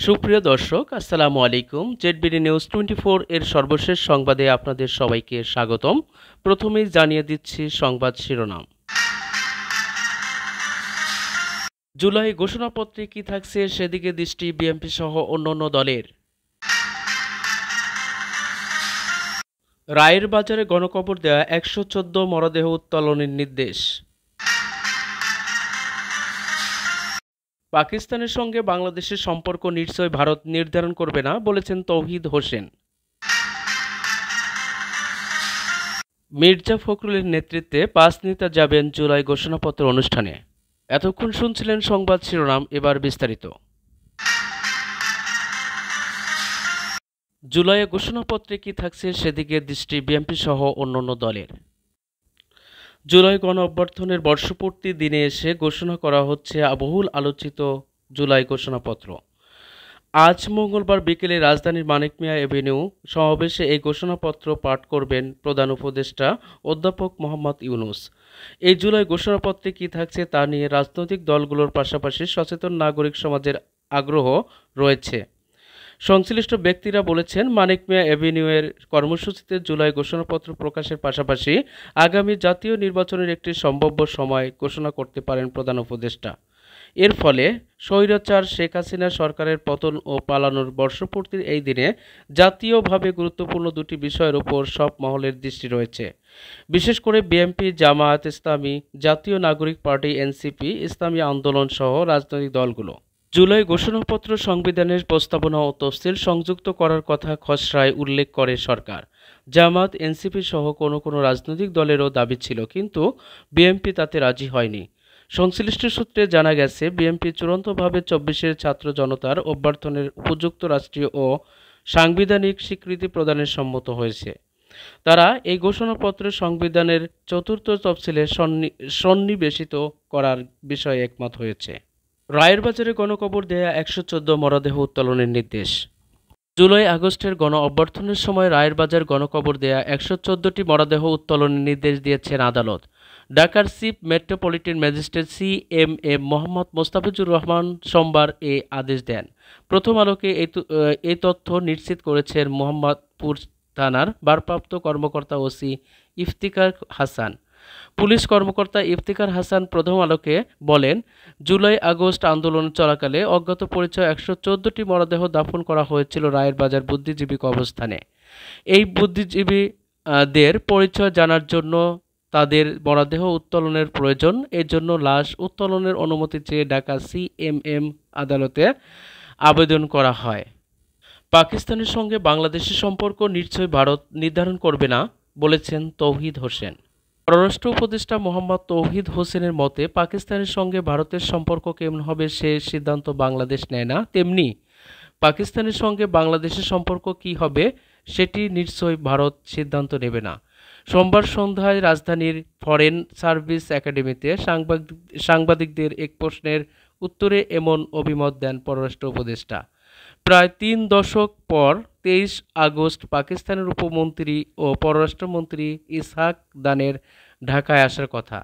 সুপ্রিয় দর্শক, আসসালামু আলাইকুম। জেডবিডি নিউজ 24 এর সর্বশেষ সংবাদে আপনাদের সবাইকে স্বাগতম। প্রথমেই জানিয়ে দিচ্ছি সংবাদ শিরোনাম। জুলাই ঘোষণাপত্রে কি থাকছে সেদিকে দৃষ্টি বিএনপি সহ অন্যান্য দলের। রায়ের বাজারে গণকবর দেয়া 114 মরদেহ উত্তোলনের নির্দেশ। পাকিস্তানের সঙ্গে বাংলাদেশের সম্পর্ক নিশ্চয় ভারত নির্ধারণ করবে না, বলেছেন তৌহিদ হোসেন। মির্জা ফখরুলের নেতৃত্বে 5 নেতা যাবেন জুলাই ঘোষণাপত্র অনুষ্ঠানে। এতক্ষণ শুনছিলেন সংবাদ শিরোনাম, এবার বিস্তারিত। জুলাই ঘোষণাপত্রে কি থাকছে সেদিকে দৃষ্টি বিএনপি সহ অন্যান্য দলের। জুলাই গণ অভ্যর্থনের বর্ষপূর্তি দিনে এসে ঘোষণা করা হচ্ছে বহুল আলোচিত জুলাই ঘোষণাপত্র। আজ মঙ্গলবার বিকেলে রাজধানীর মানিক মিয়া এভিনিউ সমাবেশে এই ঘোষণাপত্র পাঠ করবেন প্রধান উপদেষ্টা অধ্যাপক মোহাম্মদ ইউনূস। এই জুলাই ঘোষণাপত্রে কি থাকছে তা নিয়ে রাজনৈতিক দলগুলোর পাশাপাশি সচেতন নাগরিক সমাজের আগ্রহ রয়েছে। সংশ্লিষ্ট ব্যক্তিরা বলেছেন, মানিক মিয়া এভিনিউয়ের কর্মসূচিতে জুলাই ঘোষণাপত্র প্রকাশের পাশাপাশি আগামী জাতীয় নির্বাচনের একটি সম্ভাব্য সময় ঘোষণা করতে পারেন প্রধান উপদেষ্টা। এর ফলে স্বৈরাচার শেখ হাসিনা সরকারের পতন ও পালানোর বর্ষপূর্তির এই দিনে জাতীয়ভাবে গুরুত্বপূর্ণ দুটি বিষয়ের উপর সব মহলের দৃষ্টি রয়েছে। বিশেষ করে বিএনপি, জামায়াত ইসলামী, জাতীয় নাগরিক পার্টি, এনসিপি, ইসলামী আন্দোলন সহ রাজনৈতিক দলগুলো। জুলাই ঘোষণাপত্র সংবিধানের প্রস্তাবনা ও তফসিল সংযুক্ত করার কথা খসড়ায় উল্লেখ করে সরকার। জামাত, এনসিপি সহ কোনো রাজনৈতিক দলেরও দাবি ছিল, কিন্তু বিএনপি তাতে রাজি হয়নি। সংশ্লিষ্ট সূত্রে জানা গেছে, বিএনপি চূড়ান্তভাবে 24-এর ছাত্র জনতার অভ্যর্থনের উপযুক্ত রাষ্ট্রীয় ও সাংবিধানিক স্বীকৃতি প্রদানের সম্মত হয়েছে। তারা এই ঘোষণাপত্রে সংবিধানের 4র্থ তফসিলে সন্নিবেশিত করার বিষয়ে একমত হয়েছে। রায়ের বাজারে গণকবর দেয়া 114 মরদেহ উত্তোলনের নির্দেশ। জুলাই আগস্টের গণ অভ্যর্থনের সময় রায়ের বাজার গণকবর দেয়া 114টি মরদেহ উত্তোলনের নির্দেশ দিয়েছেন আদালত। ঢাকার chief metropolitan magistrate CMM Mohammad Mostafizur Rahman সোমবার এ আদেশ দেন। প্রথম আলোকে এই তথ্য নিশ্চিত করেছেন মোহাম্মদপুর থানার ভারপ্রাপ্ত কর্মকর্তা ওসি ইফতিকার হাসান। পুলিশ কর্মকর্তা ইফতিকার হাসান প্রথম আলোকে বলেন, জুলাই আগস্ট আন্দোলন চলাকালে অজ্ঞাত পরিচয় 114টি মরদেহ দাফন করা হয়েছিল রায়ের বাজার বুদ্ধিজীবী কবরস্থানে। এই বুদ্ধিজীবীদের পরিচয় জানার জন্য তাদের মরদেহ উত্তোলনের প্রয়োজন। এর জন্য লাশ উত্তোলনের অনুমতি চেয়ে ঢাকা CMM আদালতে আবেদন করা হয়। পাকিস্তানের সঙ্গে বাংলাদেশের সম্পর্ক নিশ্চয় ভারত নির্ধারণ করবে না, বলেছেন তৌহিদ হোসেন। পররাষ্ট্র উপদেষ্টা মোহাম্মদ তৌহিদ হোসেনের মতে, পাকিস্তানের সঙ্গে ভারতের সম্পর্ক কেমন হবে সে সিদ্ধান্ত বাংলাদেশ নেয় না, তেমনি পাকিস্তানের সঙ্গে বাংলাদেশের সম্পর্ক কী হবে সেটি নিশ্চয়ই ভারত সিদ্ধান্ত নেবে না। সোমবার সন্ধ্যায় রাজধানীর ফরেন সার্ভিস একাডেমিতে সাংবাদিকদের এক প্রশ্নের উত্তরে এমন অভিমত দেন পররাষ্ট্র উপদেষ্টা। প্রায় 3 দশক পর 23 আগস্ট পাকিস্তানের উপমন্ত্রী ও পররাষ্ট্রমন্ত্রী ইসহাক দানের ঢাকায় আসার কথা।